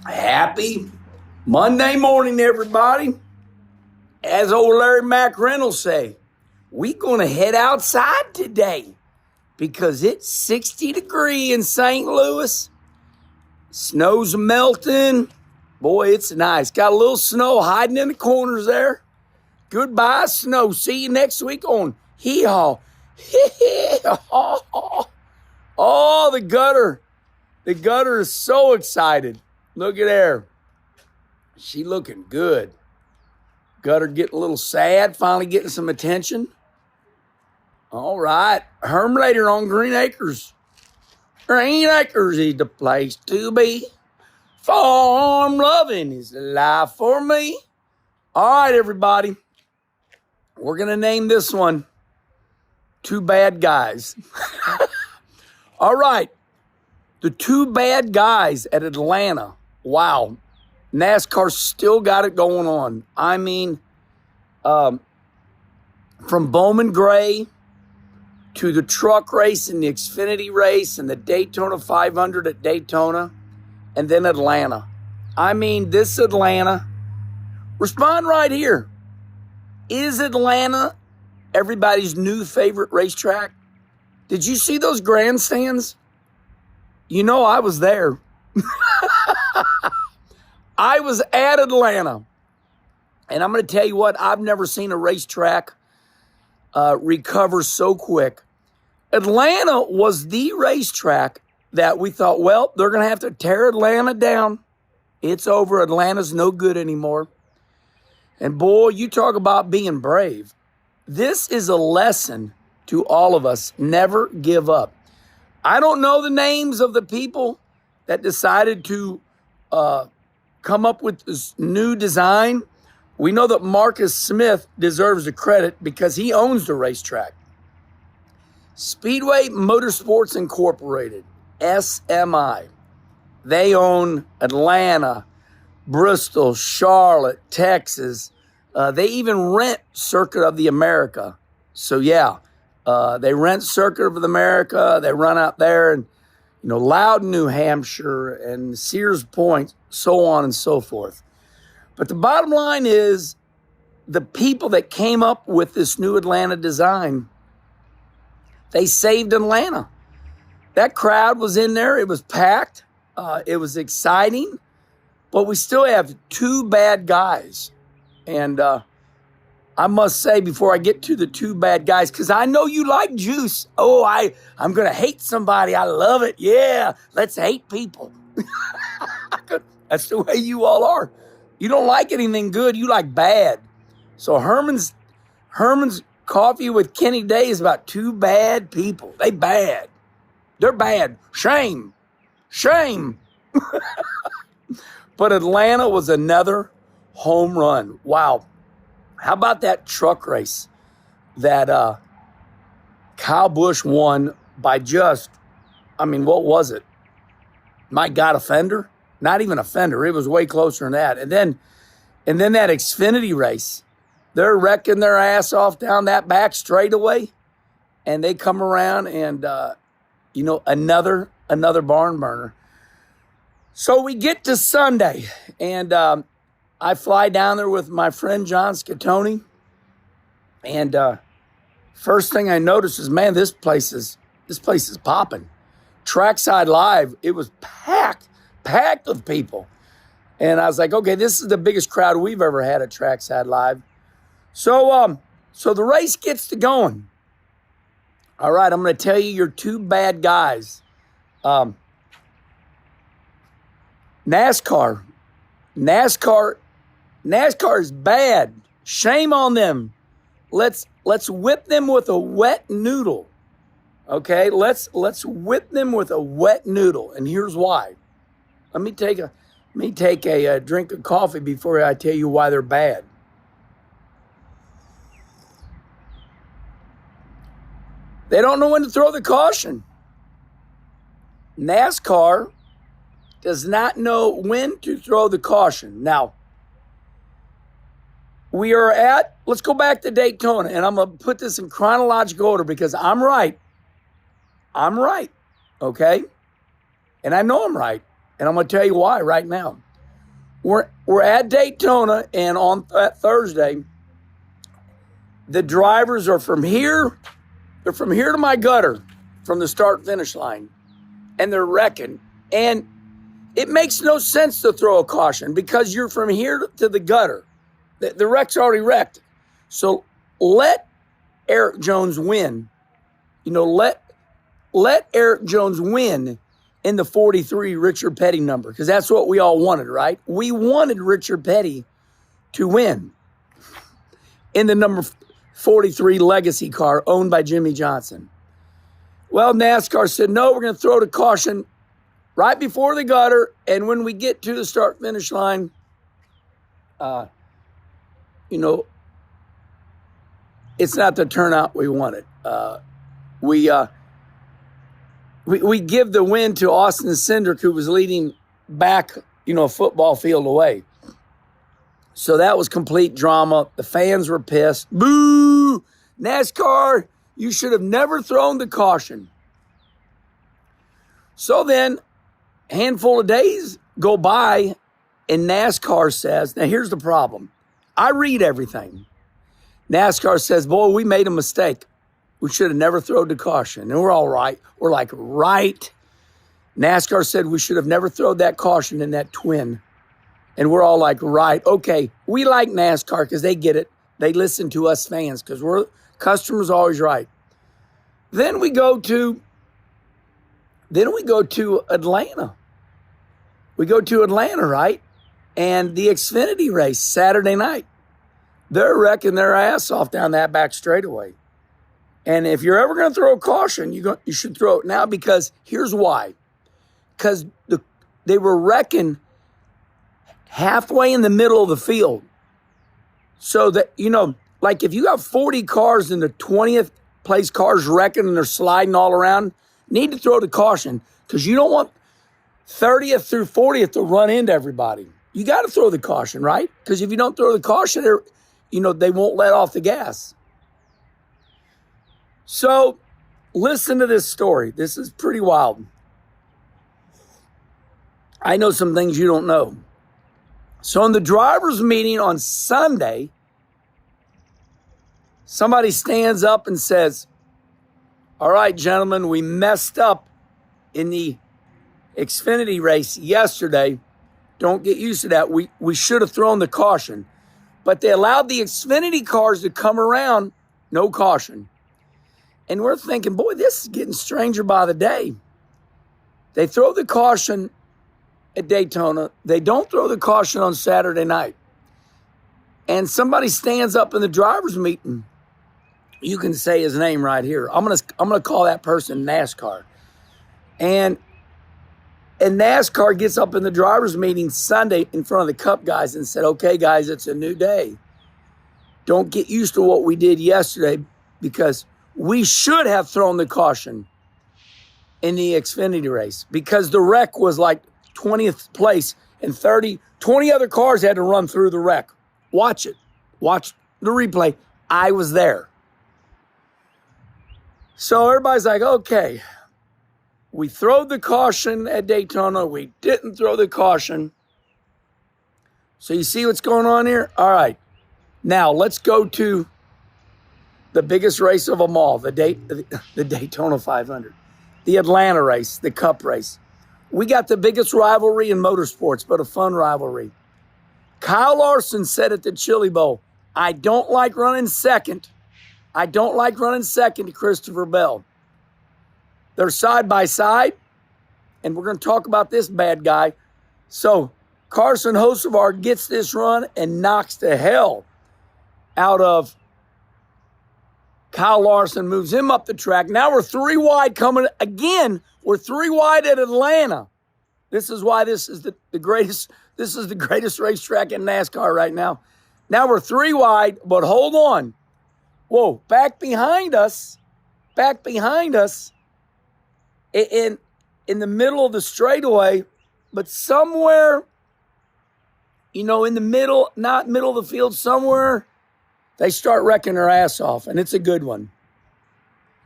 Happy Monday morning, everybody. As old Larry McReynolds say, we gonna head outside today because it's 60 degrees in St. Louis. Snow's melting. Boy, it's nice. Got a little snow hiding in the corners there. Goodbye, snow. See you next week on Hee Haw. Oh, the gutter. The gutter is so excited. Look at her. She looking good. Gutter getting a little sad, finally getting some attention. All right. Hermlater on Green Acres. Green Acres is the place to be. Farm loving is the life for me. All right, everybody. We're going to name this one Two Bad Guys. All right. The two bad guys at Atlanta. Wow. NASCAR still got it going on. I mean, from Bowman Gray to the truck race and the Xfinity race and the Daytona 500 at Daytona and then Atlanta. I mean, this Atlanta, respond right here. Is Atlanta everybody's new favorite racetrack? Did you see those grandstands? You know, I was there. I was at Atlanta. And I'm going to tell you what, I've never seen a racetrack recover so quick. Atlanta was the racetrack that we thought, well, they're going to have to tear Atlanta down. It's over. Atlanta's no good anymore. And boy, you talk about being brave. This is a lesson to all of us. Never give up. I don't know the names of the people that decided to come up with this new design. We know that Marcus Smith deserves the credit because he owns the racetrack. Speedway Motorsports Incorporated, SMI. They own Atlanta, Bristol, Charlotte, Texas. They even rent Circuit of the America. So yeah. They rent Circuit of America. They run out there and, Loudon, New Hampshire and Sears Point, so on and so forth. But the bottom line is the people that came up with this new Atlanta design, they saved Atlanta. That crowd was in there. It was packed. It was exciting. But we still have two bad guys. And I must say, before I get to the two bad guys, because I know you like juice. Oh, I'm going to hate somebody. I love it. Yeah, let's hate people. That's the way you all are. You don't like anything good. You like bad. So Herman's Coffee with Kenny Day is about two bad people. They bad. They're bad. Shame. Shame. But Atlanta was another home run. Wow. How about that truck race that Kyle Busch won by just, what was it? My God, a fender? Not even a fender. It was way closer than that. And then that Xfinity race, they're wrecking their ass off down that back straightaway, and they come around and, another barn burner. So we get to Sunday, and I fly down there with my friend John Scatoni, and first thing I noticed is, man, this place is popping. Trackside Live, it was packed with people, and I was like, okay, this is the biggest crowd we've ever had at Trackside Live. So the race gets to going. All right, I'm going to tell you your two bad guys. NASCAR is bad. Shame on them. Let's whip them with a wet noodle. Okay, let's whip them with a wet noodle, and here's why. Let me take a drink of coffee before I tell you why they're bad. They don't know when to throw the caution. NASCAR does not know when to throw the caution. Now, let's go back to Daytona, and I'm going to put this in chronological order because I'm right. I'm right, okay? And I know I'm right, and I'm going to tell you why right now. we're at Daytona, and on that Thursday, the drivers are from here. They're from here to my gutter, from the start finish line, and they're wrecking. And it makes no sense to throw a caution because you're from here to the gutter. The wreck's already wrecked. So let Eric Jones win. Let Eric Jones win in the 43 Richard Petty number, because that's what we all wanted, right? We wanted Richard Petty to win in the number 43 legacy car owned by Jimmy Johnson. Well, NASCAR said, no, we're going to throw the caution right before the gutter, and when we get to the start-finish line, it's not the turnout we wanted. We give the win to Austin Cindric, who was leading back, a football field away. So that was complete drama. The fans were pissed. Boo! NASCAR, you should have never thrown the caution. So then, a handful of days go by, and NASCAR says, now here's the problem. I read everything. NASCAR says, boy, we made a mistake. We should have never thrown the caution. And we're all right. We're like, right. NASCAR said we should have never thrown that caution in that twin. And we're all like, right. Okay, we like NASCAR because they get it. They listen to us fans because we're customers always right. Then we go to Atlanta. We go to Atlanta, right? And the Xfinity race Saturday night. They're wrecking their ass off down that back straightaway. And if you're ever going to throw a caution, you should throw it now, because here's why. Because they were wrecking halfway in the middle of the field. So that, like if you have 40 cars in the 20th place cars wrecking and they're sliding all around, need to throw the caution, because you don't want 30th through 40th to run into everybody. You got to throw the caution, right? Because if you don't throw the caution, they won't let off the gas. So listen to this story. This is pretty wild. I know some things you don't know. So in the drivers' meeting on Sunday, somebody stands up and says, all right, gentlemen, we messed up in the Xfinity race yesterday. Don't get used to that. We should have thrown the caution. But they allowed the Xfinity cars to come around, no caution. And we're thinking, boy, this is getting stranger by the day. They throw the caution at Daytona. They don't throw the caution on Saturday night. And somebody stands up in the drivers' meeting. You can say his name right here. I'm gonna call that person NASCAR. And NASCAR gets up in the drivers' meeting Sunday in front of the Cup guys and said, okay, guys, it's a new day. Don't get used to what we did yesterday, because we should have thrown the caution in the Xfinity race, because the wreck was like 20th place and 20 other cars had to run through the wreck. Watch it. Watch the replay. I was there. So everybody's like, okay, we throw the caution at Daytona. We didn't throw the caution. So you see what's going on here? All right. Now let's go to the biggest race of them all, the Daytona 500, the Atlanta race, the Cup race. We got the biggest rivalry in motorsports, but a fun rivalry. Kyle Larson said at the Chili Bowl, I don't like running second. I don't like running second to Christopher Bell. They're side by side, and we're going to talk about this bad guy. So Carson Hocevar gets this run and knocks the hell out of Kyle Larson, moves him up the track. Now we're 3 wide coming again. We're 3 wide at Atlanta. This is why this is the greatest. This is the greatest racetrack in NASCAR right now. Now we're 3 wide, but hold on. Whoa, back behind us, in the middle of the straightaway, but somewhere, in the middle, not middle of the field, somewhere, they start wrecking their ass off, and it's a good one.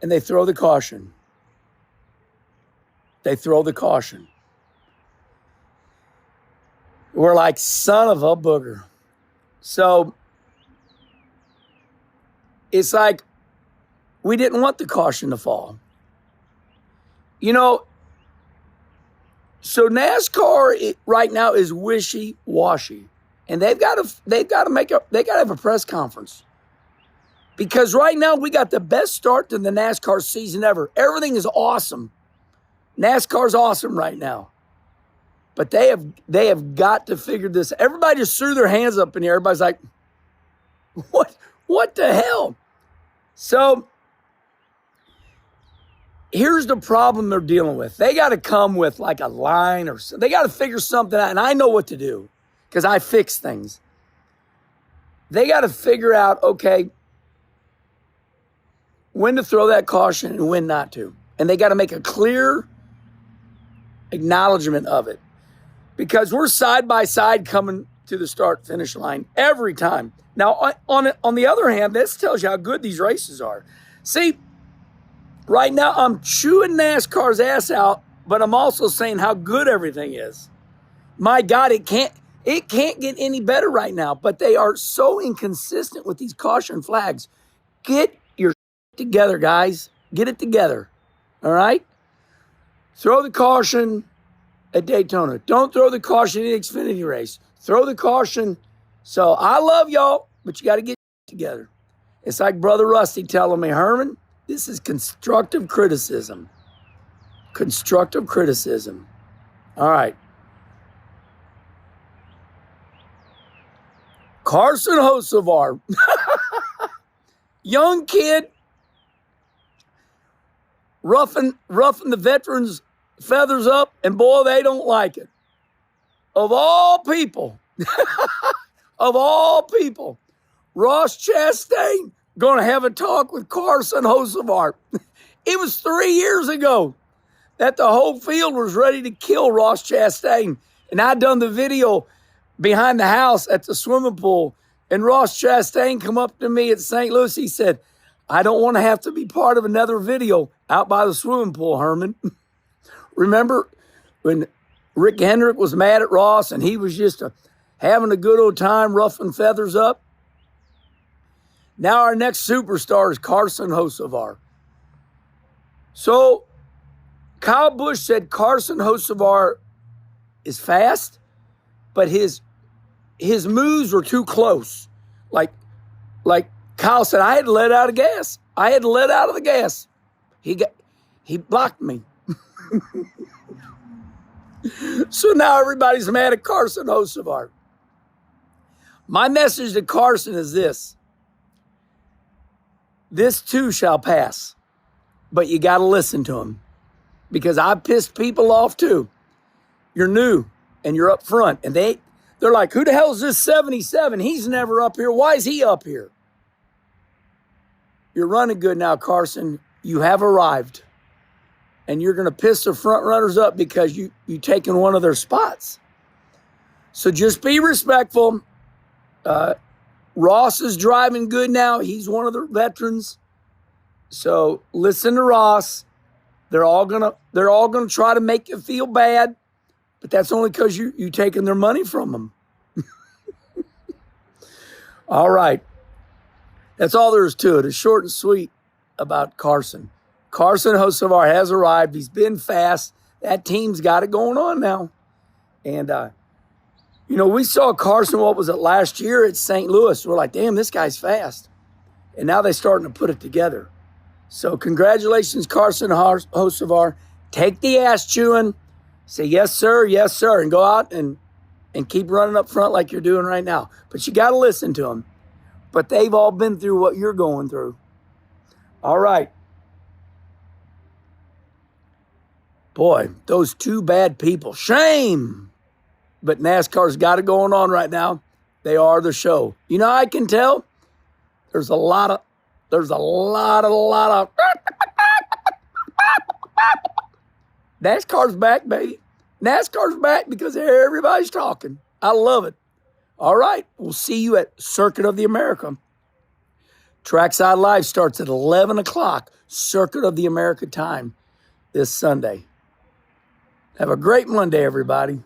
And they throw the caution. We're like, son of a booger. So it's like we didn't want the caution to fall. You know, so NASCAR right now is wishy-washy. And they got to have a press conference. Because right now we got the best start to the NASCAR season ever. Everything is awesome. NASCAR's awesome right now. But they have got to figure this. Everybody just threw their hands up in the air. Everybody's like, what the hell? So here's the problem they're dealing with. They got to come with like a line or something. They got to figure something out. And I know what to do because I fix things. They got to figure out, okay, when to throw that caution and when not to. And they got to make a clear acknowledgement of it. Because we're side by side coming to the start-finish line every time. Now, on the other hand, this tells you how good these races are. See, right now I'm chewing NASCAR's ass out, but I'm also saying how good everything is. My God, it can't get any better right now. But they are so inconsistent with these caution flags. Get your together, guys. Get it together. All right? Throw the caution at Daytona. Don't throw the caution in the Xfinity race. Throw the caution. So I love y'all, but you got to get together. It's like Brother Rusty telling me, Herman, this is constructive criticism. Constructive criticism. All right. Carson Hocevar. Young kid. Roughing the veterans' feathers up, and boy, they don't like it. Of all people, Ross Chastain going to have a talk with Carson Hocevar. It was 3 years ago that the whole field was ready to kill Ross Chastain. And I done the video behind the house at the swimming pool. And Ross Chastain come up to me at St. Louis. He said, I don't want to have to be part of another video out by the swimming pool, Herman. Remember when Rick Hendrick was mad at Ross and he was just having a good old time ruffling feathers up? Now our next superstar is Carson Hocevar. So Kyle Busch said Carson Hocevar is fast, but his moves were too close. Like Kyle said, I had to let out of gas. I had to let out of the gas. He blocked me. So now everybody's mad at Carson Hocevar. My message to Carson is this. This too shall pass. But you got to listen to him. Because I pissed people off too. You're new and you're up front. And they're like, who the hell is this 77? He's never up here. Why is he up here? You're running good now, Carson. You have arrived. And you're going to piss the front runners up because you taken one of their spots. So just be respectful. Ross is driving good now. He's one of the veterans. So listen to Ross. They're all gonna try to make you feel bad, but that's only because you taking their money from them. All right. That's all there is to it. It's short and sweet about Carson. Carson Hocevar has arrived. He's been fast. That team's got it going on now. And, we saw Carson, what was it, last year at St. Louis. We're like, damn, this guy's fast. And now they're starting to put it together. So congratulations, Carson Hocevar. Take the ass chewing. Say, yes, sir, and go out and keep running up front like you're doing right now. But you got to listen to them. But they've all been through what you're going through. All right. Boy, those two bad people. Shame. But NASCAR's got it going on right now. They are the show. You know, I can tell there's a lot of NASCAR's back, baby. NASCAR's back because everybody's talking. I love it. All right. We'll see you at Circuit of the America. Trackside Live starts at 11 o'clock, Circuit of the America time this Sunday. Have a great Monday, everybody.